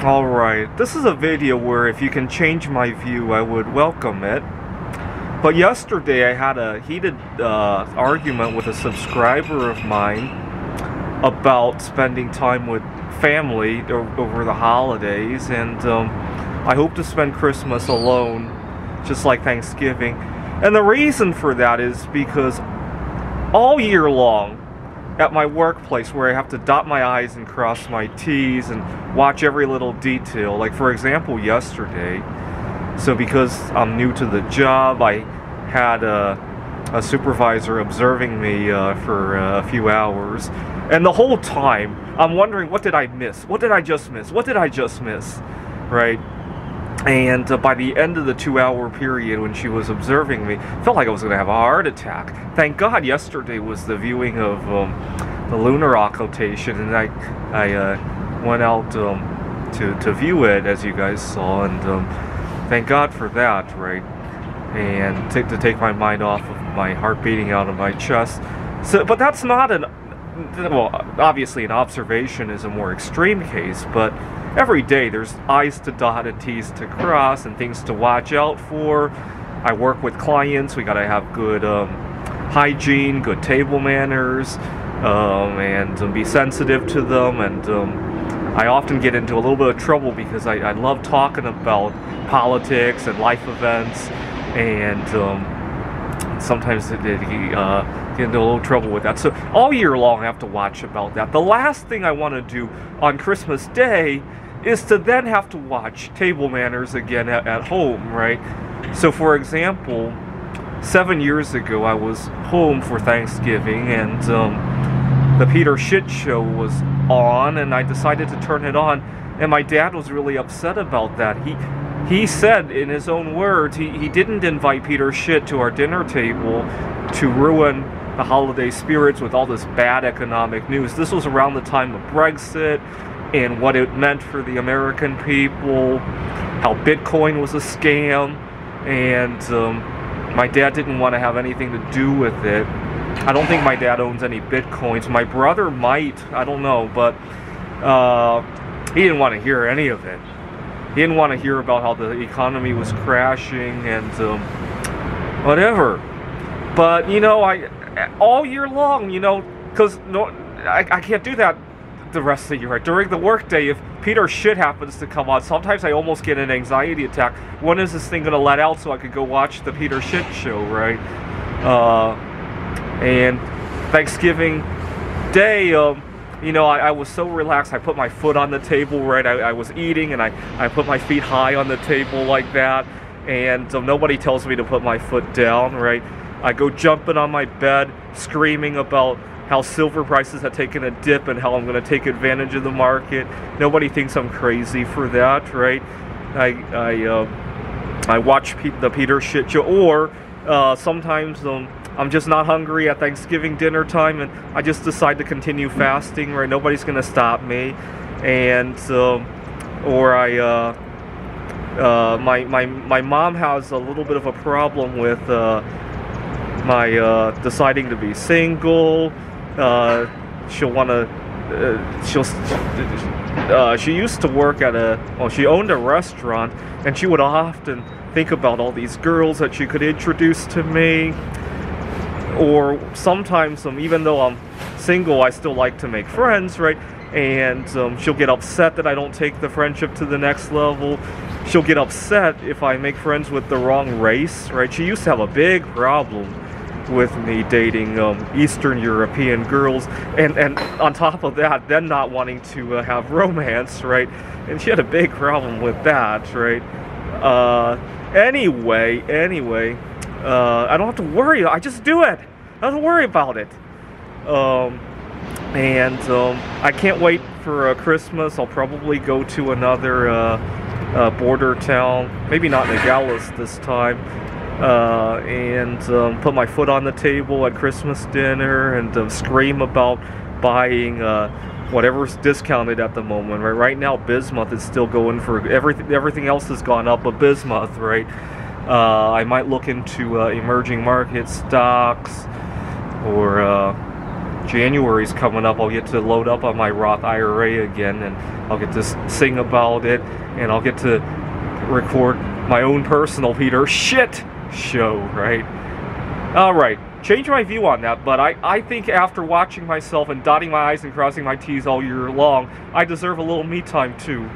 Alright, this is a video where if you can change my view, I would welcome it. But yesterday I had a heated argument with a subscriber of mine about spending time with family over the holidays, and I hope to spend Christmas alone, just like Thanksgiving. And the reason for that is because all year long, at my workplace, where I have to dot my I's and cross my T's and watch every little detail, like for example yesterday, so because I'm new to the job, I had a supervisor observing me for a few hours, and the whole time I'm wondering, what did I miss? What did I just miss? What did I just miss? Right? And by the end of the 2-hour period when she was observing me, I felt like I was going to have a heart attack. Thank God yesterday was the viewing of the lunar occultation, and I went out to view it, as you guys saw, and thank God for that, right? And to take my mind off of my heart beating out of my chest. So, but that's not well, obviously an observation is a more extreme case, but every day there's I's to dot and T's to cross and things to watch out for. I work with clients, we gotta have good hygiene, good table manners, and be sensitive to them, and I often get into a little bit of trouble because I love talking about politics and life events, and sometimes they get into a little trouble with that. So all year long I have to watch about that. The last thing I want to do on Christmas Day is to then have to watch table manners again at home, right? So for example, 7 years ago I was home for Thanksgiving, and the Peter Shit Show was on, and I decided to turn it on, and my dad was really upset about that. He said, in his own words, he didn't invite Peter Shit to our dinner table to ruin the holiday spirits with all this bad economic news. This was around the time of Brexit and what it meant for the American people, how Bitcoin was a scam, and my dad didn't want to have anything to do with it. I don't think my dad owns any Bitcoins. My brother might, I don't know, but he didn't want to hear any of it. He didn't want to hear about how the economy was crashing and whatever. But, you know, all year long, you know, because I can't do that the rest of the year. During the workday, if Peter Shit happens to come on, sometimes I almost get an anxiety attack. When is this thing going to let out so I could go watch the Peter Shit Show, right? And Thanksgiving Day, you know, I was so relaxed. I put my foot on the table, right? I was eating, and I put my feet high on the table like that, and nobody tells me to put my foot down, right? I go jumping on my bed, screaming about how silver prices have taken a dip and how I'm going to take advantage of the market. Nobody thinks I'm crazy for that, right? I watch the Peter Shit Show, or sometimes I'm just not hungry at Thanksgiving dinner time, and I just decide to continue fasting, right? Nobody's going to stop me, and or my mom has a little bit of a problem with my deciding to be single. She'll want to. She used to work at she owned a restaurant, and she would often think about all these girls that she could introduce to me. Or sometimes, even though I'm single, I still like to make friends, right? And she'll get upset that I don't take the friendship to the next level. She'll get upset if I make friends with the wrong race, right? She used to have a big problem with me dating Eastern European girls, and on top of that, then not wanting to have romance, right? And she had a big problem with that, right? Anyway, I don't have to worry. I just do it. I don't worry about it. I can't wait for Christmas. I'll probably go to another border town, maybe not Nogales this time, and put my foot on the table at Christmas dinner and scream about buying whatever's discounted at the moment. Right now, bismuth is still going for everything. Everything else has gone up, but bismuth, right? I might look into emerging market stocks, or January's coming up, I'll get to load up on my Roth IRA again, and I'll get to sing about it, and I'll get to record my own personal Peter shit show, right? Alright, change my view on that, but I think after watching myself and dotting my I's and crossing my T's all year long, I deserve a little me time too.